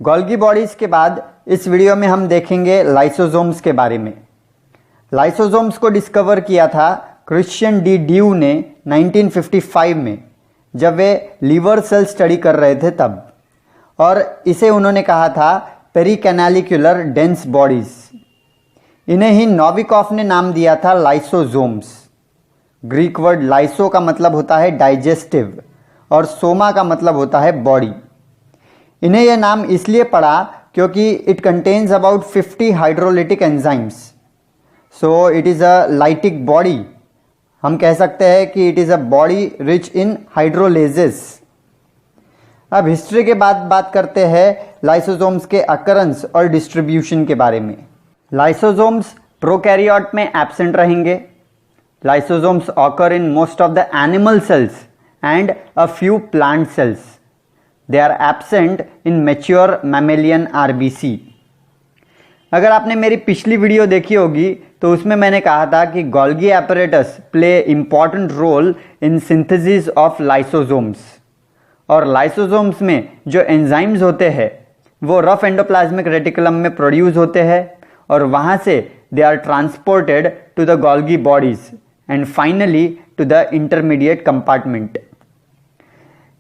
Golgi bodies के बाद इस वीडियो में हम देखेंगे लाइसोसोम्स के बारे में। लाइसोसोम्स को डिस्कवर किया था क्रिश्चियन डी ड्यू ने 1955 में, जब वे लीवर सेल स्टडी कर रहे थे तब, और इसे उन्होंने कहा था पेरिकैनालिक्युलर डेंस बॉडीज। इन्हें ही नोविकॉफ ने नाम दिया था लाइसोसोम्स। ग्रीक वर्ड लाइसो का मतलब होता है डाइजेस्टिव और सोमा का मतलब होता है बॉडी। इन्हें यह नाम इसलिए पड़ा क्योंकि it contains about 50 hydrolytic enzymes, so it is a lytic body. हम कह सकते हैं कि it is a body rich in hydrolases. अब हिस्ट्री के बाद बात करते हैं लाइसोसोम्स के अकरेंस और डिस्ट्रीब्यूशन के बारे में। लाइसोसोम्स प्रोकैरियोट में एब्सेंट रहेंगे। Lysosomes occur in most of the animal cells and a few plant cells. They are absent in mature mammalian RBC। अगर आपने मेरी पिछली वीडियो देखी होगी तो उसमें मैंने कहा था कि Golgi apparatus play important role in synthesis of lysosomes, और लाइसोसोम्स में जो एंजाइम्स होते हैं वो रफ एंडोप्लाज्मिक रेटिकुलम में प्रोड्यूस होते हैं और वहाँ से they are transported to the Golgi bodies and finally to the intermediate compartment.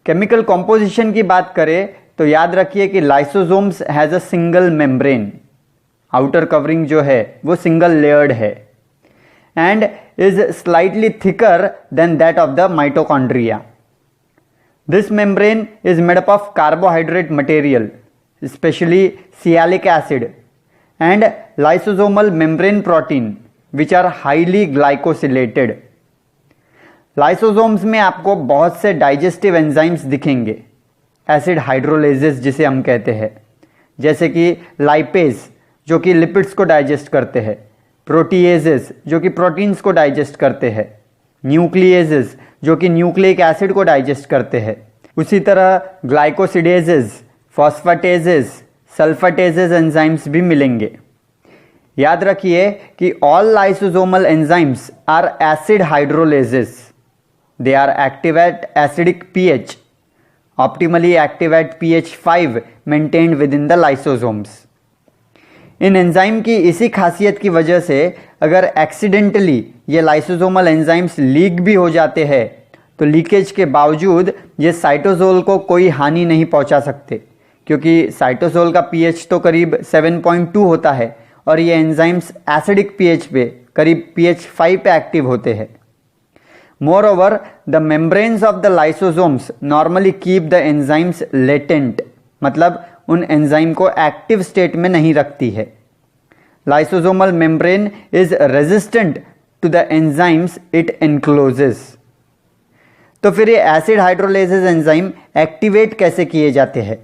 Chemical composition की बात करें तो याद रखिए कि lysosomes has a single membrane. Outer covering जो है वो सिंगल लेयर्ड है and is slightly thicker than that of the mitochondria. This membrane is made up of carbohydrate material, specially sialic acid and lysosomal membrane protein which are highly glycosylated. Lysosomes में आपको बहुत से digestive enzymes दिखेंगे, acid hydrolases जिसे हम कहते हैं, जैसे कि लाइपेज जो कि लिपिड्स को डाइजेस्ट करते हैं, प्रोटीएजेस जो कि प्रोटीन्स को डाइजेस्ट करते हैं, न्यूक्लिएजेस जो कि न्यूक्लिक एसिड को डाइजेस्ट करते हैं, उसी तरह ग्लाइकोसिडेजेस, फॉस्फेटेजेस, सल्फेटेजेस एंजाइम्स भी मिलेंगे। याद रखिए कि all lysosomal enzymes are acid hydrolases. They are active at acidic pH, optimally active at pH 5 maintained within the lysosomes। In enzyme की इसी खासियत की वजह से अगर एक्सीडेंटली ये लाइसोसोमल एंजाइम्स लीक भी हो जाते हैं तो लीकेज के बावजूद ये साइटोसोल को कोई हानि नहीं पहुंचा सकते, क्योंकि साइटोसोल का pH तो करीब 7.2 होता है और ये एंजाइम्स एसिडिक pH पे करीब pH 5 पे एक्टिव होते हैं। Moreover, the membranes of the lysosomes normally keep the enzymes latent, मतलब उन एंजाइम को एक्टिव स्टेट में नहीं रखती है। Lysosomal membrane is resistant to the enzymes it encloses। तो फिर ये एसिड हाइड्रोलेजेस एंजाइम एक्टिवेट कैसे किए जाते हैं?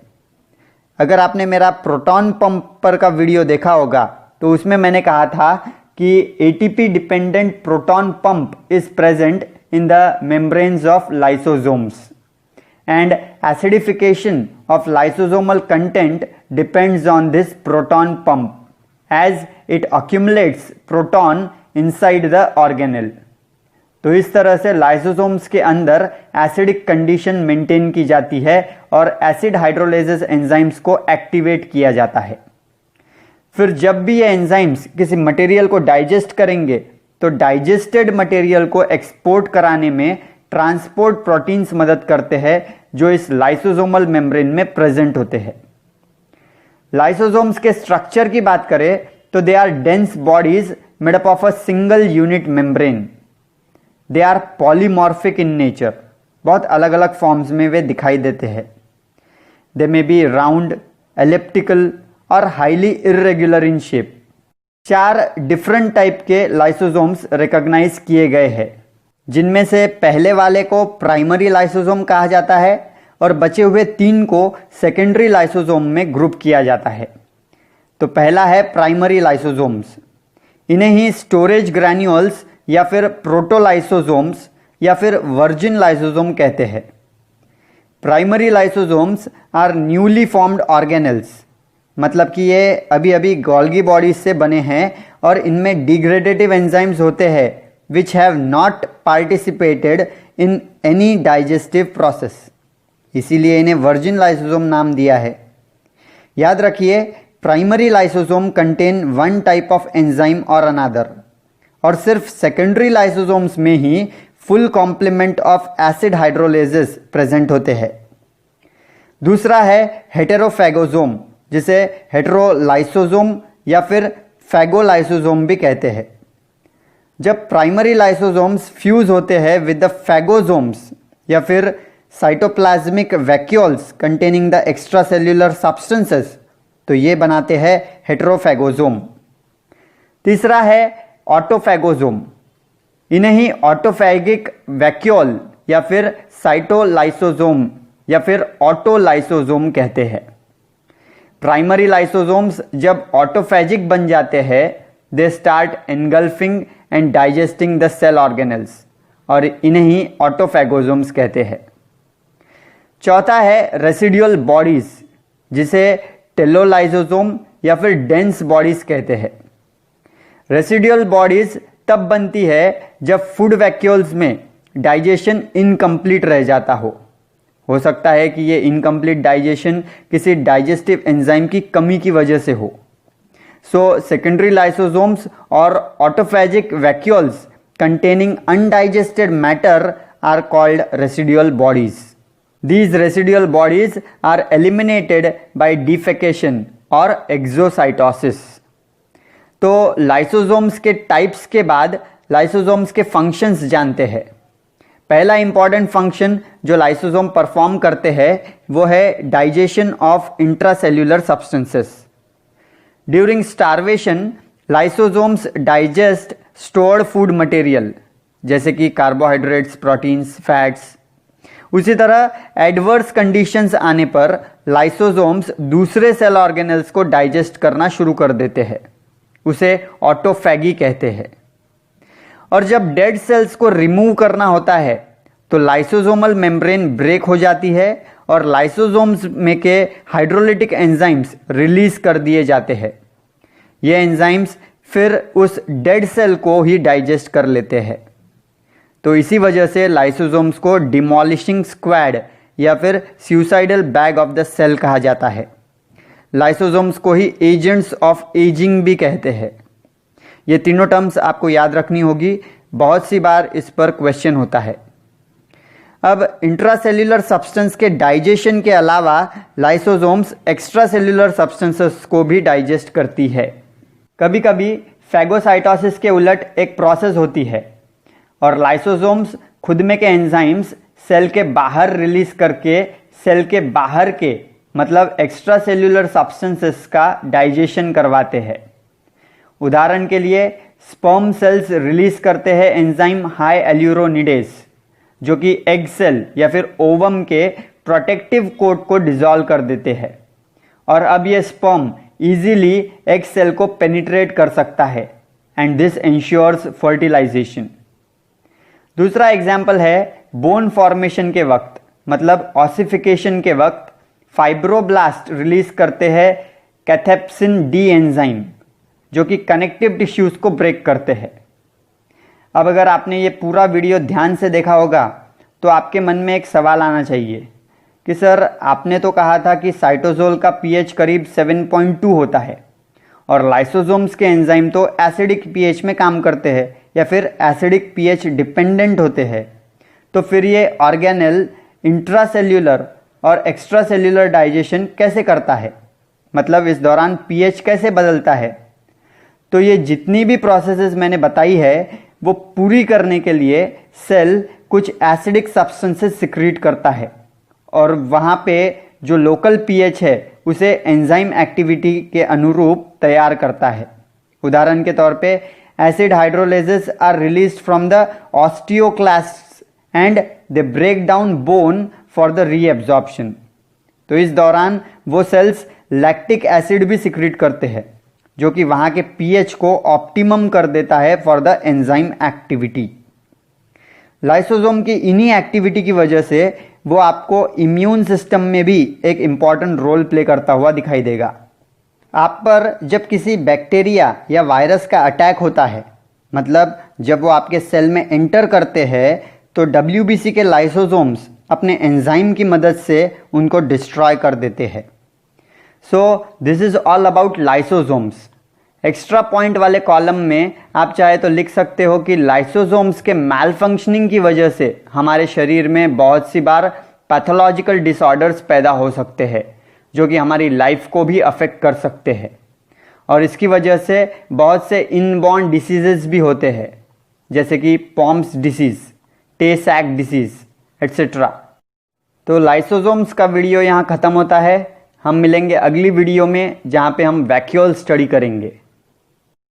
अगर आपने मेरा प्रोटॉन पंप पर का वीडियो देखा होगा तो उसमें मैंने कहा था कि ATP dependent proton pump is present in the membranes of lysosomes, and acidification of lysosomal content depends on this proton pump as it accumulates proton inside the organelle। तो इस तरह से लाइसोसोम्स के अंदर एसिडिक कंडीशन मेंटेन की जाती है और एसिड हाइड्रोलेजेस एंजाइम्स को एक्टिवेट किया जाता है। फिर जब भी ये एंजाइम्स किसी मटेरियल को डाइजेस्ट करेंगे तो डाइजेस्टेड मटेरियल को एक्सपोर्ट कराने में ट्रांसपोर्ट प्रोटीन्स मदद करते हैं जो इस लाइसोसोमल मेम्ब्रेन में प्रेजेंट होते हैं। लाइसोसोम्स के स्ट्रक्चर की बात करें तो they are dense bodies made up of a single unit membrane. They are polymorphic in nature, बहुत अलग अलग फॉर्म्स में वे दिखाई देते हैं। They may be round, elliptical और highly irregular in shape. 4 different type के लाइसोसोम्स रिकॉग्नाइज किए गए हैं, जिनमें से पहले वाले को प्राइमरी लाइसोसोम कहा जाता है और बचे हुए 3 को सेकेंडरी लाइसोसोम में ग्रुप किया जाता है। तो पहला है प्राइमरी लाइसोसोम्स। इन्हें ही स्टोरेज ग्रैन्यूल्स या फिर प्रोटोलाइसोसोम्स या फिर वर्जिन लाइसोसोम कहते हैं। Primary lysosomes are newly formed organelles, मतलब कि ये अभी अभी गोल्गी बॉडीज से बने हैं और इनमें डिग्रेडेटिव एंजाइम्स होते हैं which have not participated in any digestive process, इसीलिए इन्हें वर्जिन लाइसोसोम नाम दिया है। याद रखिए, primary lysosome contain one type of enzyme और अनदर, और सिर्फ सेकेंडरी लाइसोसोम्स में ही full complement of acid hydrolases present होते हैं। दूसरा है हेटेरोफैगोसोम, जिसे हेटेरोलाइसोसोम या फिर फैगोलाइसोसोम भी कहते हैं। जब प्राइमरी लाइसोसोम्स फ्यूज होते हैं विद द फैगोसोम्स या फिर cytoplasmic vacuoles containing the extra cellular substances, तो ये बनाते हैं हेटेरोफैगोसोम। तीसरा है ऑटोफैगोसोम। इन्हें ही ऑटोफैगिक वैक्यूल या फिर साइटोलाइसोसोम या फिर ऑटोलाइसोसोम कहते हैं। प्राइमरी लाइसोसोम्स जब ऑटोफैजिक बन जाते हैं, they start engulfing and digesting the cell organelles, और इन्हें ही ऑटोफैगोसोम्स कहते हैं। चौथा है रेसिड्यूअल बॉडीज, जिसे टेलोलाइसोसोम या फिर डेंस बॉडीज कहते हैं। रेसिड्यूअल बॉडीज तब बनती है जब फूड वैक्यूल्स में डाइजेशन इनकम्प्लीट रह जाता हो सकता है कि ये इनकम्प्लीट डाइजेशन किसी डाइजेस्टिव एंजाइम की कमी की वजह से हो। सो सेकेंडरी लाइसोसोम्स और ऑटोफैजिक vacuoles containing undigested matter are called residual bodies. These residual bodies are eliminated by defecation or exocytosis. तो लाइसोसोम्स के टाइप्स के बाद लाइसोसोम्स के फंक्शंस जानते हैं। पहला इंपॉर्टेंट फंक्शन जो लाइसोसोम परफॉर्म करते हैं वो है digestion of intracellular substances. During starvation lysosomes digest stored food material जैसे कि कार्बोहाइड्रेट्स, प्रोटीन्स, फैट्स। उसी तरह एडवर्स कंडीशंस आने पर लाइसोसोम्स दूसरे सेल ऑर्गेनल्स को डाइजेस्ट करना शुरू कर देते हैं, उसे ऑटोफैगी कहते हैं। और जब डेड सेल्स को रिमूव करना होता है तो लाइसोसोमल मेम्ब्रेन ब्रेक हो जाती है और लाइसोसोम्स में के हाइड्रोलिटिक एंजाइम्स रिलीज कर दिए जाते हैं। ये एंजाइम्स फिर उस डेड सेल को ही डाइजेस्ट कर लेते हैं। तो इसी वजह से लाइसोसोम्स को डिमोलिशिंग स्क्वाड या फिर suicidal bag of the cell कहा जाता है। लाइसोसोम्स को ही एजेंट्स ऑफ एजिंग भी कहते हैं। ये तीनों टर्म्स आपको याद रखनी होगी, बहुत सी बार इस पर क्वेश्चन होता है। अब इंट्रासेल्यूलर सब्सटेंस के डाइजेशन के अलावा लाइसोसोम्स एक्स्ट्रा सेल्यूलर सब्सटेंसेस को भी डाइजेस्ट करती है। कभी कभी फैगोसाइटोसिस के उलट एक प्रोसेस होती है और लाइसोसोम्स खुद में के एंजाइम्स सेल के बाहर रिलीज करके सेल के बाहर के मतलब एक्स्ट्रा सेल्यूलर सब्सटेंसेस का डाइजेशन करवाते हैं। उदाहरण के लिए स्पर्म सेल्स रिलीज करते हैं एंजाइम हाई एल्यूरोनिडेज, जो कि एग सेल या फिर ओवम के प्रोटेक्टिव कोट को डिसॉल्व कर देते हैं, और अब ये स्पर्म इजीली एग सेल को पेनिट्रेट कर सकता है एंड दिस इंश्योर्स फर्टिलाइजेशन। दूसरा एग्जाम्पल है बोन फॉर्मेशन के वक्त मतलब ऑसिफिकेशन के वक्त फाइब्रोब्लास्ट रिलीज करते हैं कैथेप्सिन डी एंजाइम, जो कि कनेक्टिव टिश्यूज को ब्रेक करते हैं। अब अगर आपने ये पूरा वीडियो ध्यान से देखा होगा तो आपके मन में एक सवाल आना चाहिए कि सर आपने तो कहा था कि साइटोसोल का पीएच करीब 7.2 होता है और लाइसोसोम्स के एंजाइम तो एसिडिक पीएच में काम करते हैं या फिर एसिडिक पीएच डिपेंडेंट होते हैं, तो फिर ये ऑर्गेनेल इंट्रासेल्यूलर और एक्स्ट्रासेल्यूलर डाइजेशन कैसे करता है, मतलब इस दौरान पीएच कैसे बदलता है। तो ये जितनी भी प्रोसेसेस मैंने बताई है वो पूरी करने के लिए सेल कुछ एसिडिक सब्सटेंसेस सिक्रीट करता है और वहाँ पे जो लोकल पीएच है उसे एंजाइम एक्टिविटी के अनुरूप तैयार करता है। उदाहरण के तौर पे acid hydrolases are released from the osteoclasts and they break down bone for the reabsorption. तो इस दौरान वो सेल्स लैक्टिक एसिड भी सिक्रीट करते हैं जो कि वहाँ के पीएच को ऑप्टिमम कर देता है for the enzyme activity. Lysosome की इन्हीं एक्टिविटी की वजह से वो आपको इम्यून सिस्टम में भी एक इम्पॉर्टेंट रोल प्ले करता हुआ दिखाई देगा। आप पर जब किसी बैक्टीरिया या वायरस का अटैक होता है, मतलब जब वो आपके सेल में एंटर करते हैं, तो WBC के लाइसोसोम्स अपने एंजाइम की मदद से उनको डिस्ट्रॉय कर देते हैं। So this is all about lysosomes. Extra point वाले कॉलम में आप चाहे तो लिख सकते हो कि लाइसोसोम्स के मैल फंक्शनिंग की वजह से हमारे शरीर में बहुत सी बार पैथोलॉजिकल डिसऑर्डर्स पैदा हो सकते हैं जो कि हमारी लाइफ को भी अफेक्ट कर सकते हैं, और इसकी वजह से बहुत से इनबॉर्न डिसीजेस भी होते हैं जैसे कि पॉम्स डिसीज, टे सैक डिसीज एट्सेट्रा। तो लाइसोसोम्स का वीडियो यहाँ ख़त्म होता है। हम मिलेंगे अगली वीडियो में जहाँ पे हम वैक्यूल स्टडी करेंगे।